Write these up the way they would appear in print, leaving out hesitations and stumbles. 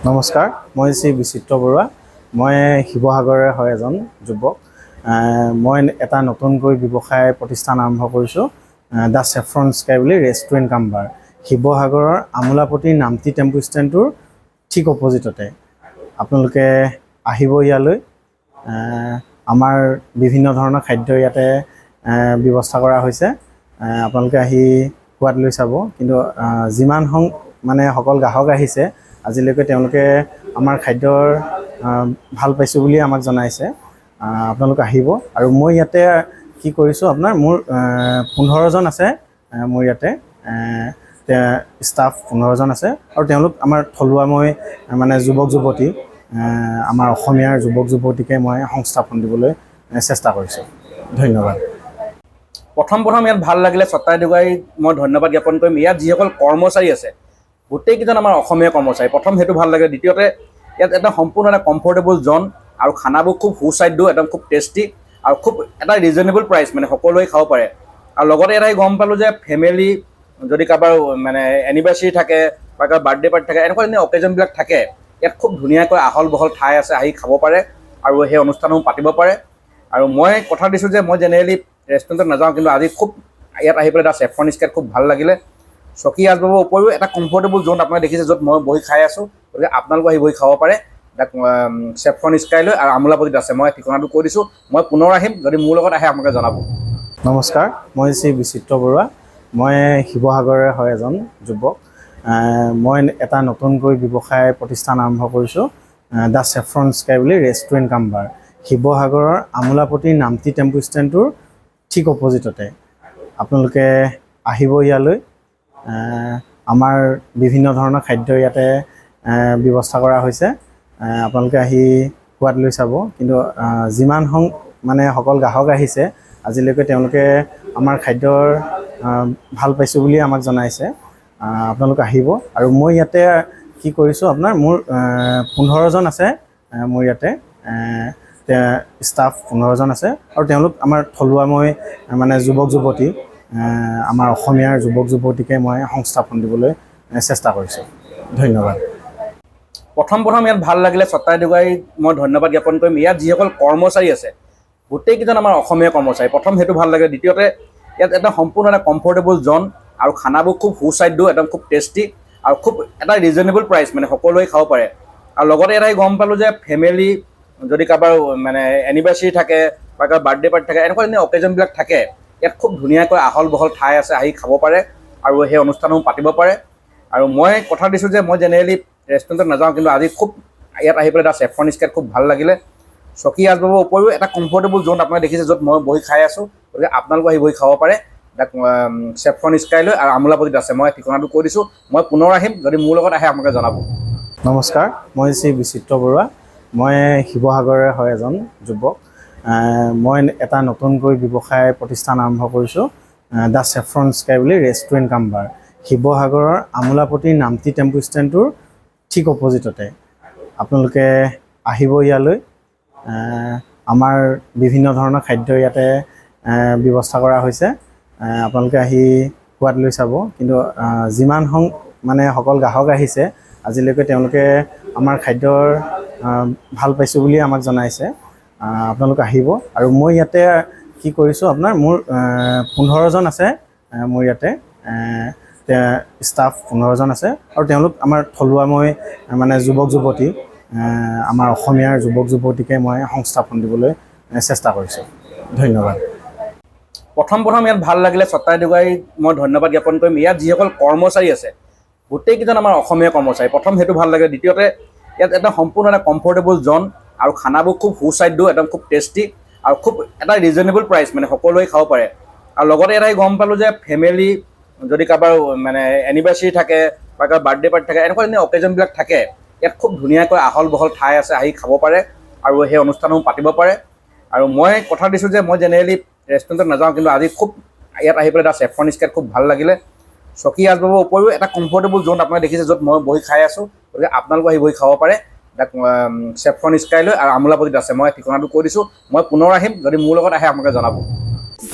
নমস্কাৰ, মই শ্ৰী বিচিত্ৰ বৰুৱা। মই শিৱসাগৰৰে হয় এজন যুৱক। মই এটা নতুনকৈ ব্যৱসায় প্ৰতিষ্ঠান আৰম্ভ কৰিছোঁ, দ্য চেফ্ৰন স্কাই বুলি ৰেষ্টুৰেণ্ট কাম বাৰ। শিৱসাগৰৰ আমোলাপট্টি নামতি টেম্পু ষ্টেণ্ডটোৰ ঠিক অপজিটতে। আপোনালোকে আহিব ইয়ালৈ। আমাৰ বিভিন্ন ধৰণৰ খাদ্য ইয়াতে ব্যৱস্থা কৰা হৈছে। আপোনালোকে আহি সোৱাদ লৈ চাব। কিন্তু যিমান সকল গ্ৰাহক আহিছে আজিলৈকে তেওঁলোকে আমাৰ খাদ্যৰ ভাল পাইছোঁ বুলি আমাক জনাইছে। আপোনালোক আহিব। আৰু মই ইয়াতে কি কৰিছোঁ, মোৰ 15জন আছে। মোৰ ইয়াতে ষ্টাফ 15জন আছে আৰু তেওঁলোক আমাৰ থলুৱা যুৱক যুৱতী, আমাৰ অসমীয়াৰ যুৱক যুৱতীকে মই সংস্থাপন দিবলৈ চেষ্টা কৰিছোঁ। ধন্যবাদ। প্ৰথম ইয়াত ভাল লাগিলে ছত্ৰাধিকাৰীক মই ধন্যবাদ জ্ঞাপন কৰিম। ইয়াত যিসকল কৰ্মচাৰী আছে গোটেইকেইজন আমাৰ অসমীয়া কৰ্মচাৰী, প্ৰথম সেইটো ভাল লাগে। দ্বিতীয়তে ইয়াত এটা সম্পূৰ্ণ এটা কমফৰ্টেবল জ'ন আৰু খানাবোৰ খুব সুস্বাদ্য, একদম খুব টেষ্টি আৰু খুব এটা ৰিজনেবল প্ৰাইচ, সকলোৱে খাব পাৰে। আৰু লগতে এটাই গম পালোঁ যে ফেমিলি যদি কাৰোবাৰ এনিভাৰ্চাৰী থাকে বা কাৰোবাৰ বাৰ্থডে পাৰ্টি থাকে, এনেকুৱা ধৰণৰ অকেজনবিলাক থাকে, ইয়াত খুব ধুনীয়াকৈ আহল বহল ঠাই আছে, আহি খাব পাৰে আৰু সেই অনুষ্ঠানসমূহ পাতিব পাৰে। আৰু মই কথা দিছোঁ যে মই জেনেৰেলি ৰেষ্টুৰেণ্টত নাযাওঁ, কিন্তু আজি খুব ইয়াত আহি পেলাই এটা চেফ্ৰন স্কাইত খুব ভাল লাগিলে। চকী আচবাবৰ উপৰিও এটা কমফৰ্টেবল জ'ন আপোনালোকে দেখিছে, য'ত মই বহি খাই আছোঁ। গতিকে আপোনালোকে আহি বহি খাব পাৰে চেফ্ৰন স্কাইলৈ। আৰু আমোলাপট্টিত আছে, মই ঠিকনাটো কৈ দিছোঁ। মই পুনৰ আহিম, যদি মোৰ লগত আহে আপোনালোকে জনাব। নমস্কাৰ, মই শ্ৰী বিচিত্ৰ বৰুৱা। মই শিৱসাগৰৰে হয় এজন যুৱক। মই এটা নতুনকৈ ব্যৱসায় প্ৰতিষ্ঠান আৰম্ভ কৰিছোঁ, দ্য চেফ্ৰন স্কাই বুলি ৰেষ্টুৰেণ্ট কাম বাৰ। শিৱসাগৰৰ আমোলাপট্টি নামতি টেম্পু ষ্টেণ্ডটোৰ ঠিক অপজিটতে। আপোনালোকে আহিব ইয়ালৈ। আমাৰ বিভিন্ন ধৰণৰ খাদ্য ইয়াতে ব্যৱস্থা কৰা হৈছে। আপোনালোকে আহি সোৱাদ লৈ চাব। কিন্তু যিমান সকল গ্ৰাহক আহিছে আজিলৈকে তেওঁলোকে আমাৰ খাদ্যৰ ভাল পাইছোঁ বুলি আমাক জনাইছে। আপোনালোক আহিব। আৰু মই ইয়াতে কি কৰিছোঁ, মোৰ 15জন আছে। মোৰ ইয়াতে ষ্টাফ 15জন আছে আৰু তেওঁলোক আমাৰ থলুৱা যুৱক যুৱতী, আমাৰ অসমীয়াৰ যুৱক যুৱতীকে মই সংস্থাপন দিবলৈ চেষ্টা কৰিছোঁ। ধন্যবাদ। প্ৰথম ইয়াত ভাল লাগিলে ছত্ৰাধিকাৰীক মই ধন্যবাদ জ্ঞাপন কৰিম। ইয়াত যিসকল কৰ্মচাৰী আছে গোটেইকেইজন আমাৰ অসমীয়া কৰ্মচাৰী, প্ৰথম সেইটো ভাল লাগে। দ্বিতীয়তে ইয়াত এটা সম্পূৰ্ণ এটা কমফৰ্টেবল জ'ন আৰু খানাবোৰ খুব সুস্বাদ্য, একদম খুব টেষ্টি আৰু খুব এটা ৰিজনেবল প্ৰাইচ, সকলোৱে খাব পাৰে। আৰু লগতে এটাই গম পালোঁ যে ফেমিলি যদি কাৰোবাৰ এনিভাৰ্চাৰী থাকে বা কাৰোবাৰ বাৰ্থডে পাৰ্টি থাকে, এনেকুৱা ধৰণৰ অকেজনবিলাক থাকে, ইয়াত খুব ধুনীয়াকৈ আহল বহল ঠাই আছে, আহি খাব পাৰে আৰু সেই অনুষ্ঠানসমূহ পাতিব পাৰে। আৰু মই কথা দিছোঁ যে মই জেনেৰেলি ৰেষ্টুৰেণ্টত নাযাওঁ, কিন্তু আজি খুব ইয়াত আহি পেলাই এটা চেফ্ৰন স্কাইত খুব ভাল লাগিলে। চকী আচবাবৰ উপৰিও এটা কমফৰ্টেবল জ'ন আপোনালোকে দেখিছে, য'ত মই বহি খাই আছোঁ। গতিকে আপোনালোকে আহি বহি খাব পাৰে চেফ্ৰন স্কাইলৈ। আৰু আমোলাপট্টিত আছে, মই ঠিকনাটো কৈ দিছোঁ। মই পুনৰ আহিম, যদি মোৰ লগত আহে আপোনালোকে জনাব। নমস্কাৰ, মই শ্ৰী বিচিত্ৰ বৰুৱা। মই শিৱসাগৰৰে হয় এজন যুৱক। মই এটা নতুনকৈ ব্যৱসায় প্ৰতিষ্ঠান আৰম্ভ কৰিছোঁ, দ্য চেফ্ৰন স্কাই বুলি ৰেষ্টুৰেণ্ট কাম বাৰ। শিৱসাগৰৰ আমোলাপট্টি নামতি টেম্পু ষ্টেণ্ডটোৰ ঠিক অপজিটতে। আপোনালোকে আহিব ইয়ালৈ। আমাৰ বিভিন্ন ধৰণৰ খাদ্য ইয়াতে ব্যৱস্থা কৰা হৈছে। আপোনালোকে আহি সোৱাদ লৈ চাব। কিন্তু যিমান সকল গ্ৰাহক আহিছে আজিলৈকে তেওঁলোকে আমাৰ খাদ্যৰ ভাল পাইছোঁ বুলি আমাক জনাইছে। আপোনালোক আহিব। আৰু মই ইয়াতে কি কৰিছোঁ, মোৰ 15জন আছে। মোৰ ইয়াতে ষ্টাফ 15জন আছে আৰু তেওঁলোক আমাৰ থলুৱা যুৱক যুৱতী, আমাৰ অসমীয়াৰ যুৱক যুৱতীকে মই সংস্থাপন দিবলৈ চেষ্টা কৰিছোঁ। ধন্যবাদ। প্ৰথম ইয়াত ভাল লাগিলে ছত্ৰাধিকাৰীক মই ধন্যবাদ জ্ঞাপন কৰিম। ইয়াত যিসকল কৰ্মচাৰী আছে গোটেইকেইজন আমাৰ অসমীয়া কৰ্মচাৰী, প্ৰথম সেইটো ভাল লাগে। দ্বিতীয়তে ইয়াত এটা সম্পূৰ্ণ এটা কমফৰ্টেবল জ'ন আৰু খানাবোৰ খুব সুস্বাদ্য, একদম খুব টেষ্টি আৰু খুব এটা ৰিজনেবল প্ৰাইচ, সকলোৱে খাব পাৰে। আৰু লগতে এটাই গম পালোঁ যে ফেমিলি যদি কাৰোবাৰ এনিভাৰ্চাৰী থাকে বা কাৰোবাৰ বাৰ্থডে পাৰ্টি থাকে, এনেকুৱা ধৰণৰ অকেজনবিলাক থাকে, ইয়াত খুব ধুনীয়াকৈ আহল বহল ঠাই আছে, আহি খাব পাৰে আৰু সেই অনুষ্ঠানসমূহ পাতিব পাৰে। আৰু মই কথা দিছোঁ যে মই জেনেৰেলি ৰেষ্টুৰেণ্টত নাযাওঁ, কিন্তু আজি খুব ইয়াত আহি পেলাই এটা চেফ্ৰন স্কাইত খুব ভাল লাগিলে। চকী আচবাবৰ উপৰিও এটা কমফৰ্টেবল জ'ন আপোনালোকে দেখিছে, য'ত মই বহি খাই আছোঁ। গতিকে আপোনালোকে আহি বহি খাব পাৰে চেফ্ৰন স্কাইলৈ। আৰু আমোলাপট্টিত আছে, মই ঠিকনাটো কৈ দিছোঁ। মই পুনৰ আহিম, যদি মোৰ লগত আহে আপোনালোকে জনাব।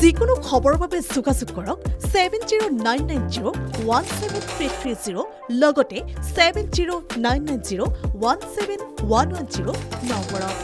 যিকোনো খবৰৰ বাবে যোগাযোগ কৰক 7099017330 লগতে 7099017110 নম্বৰত।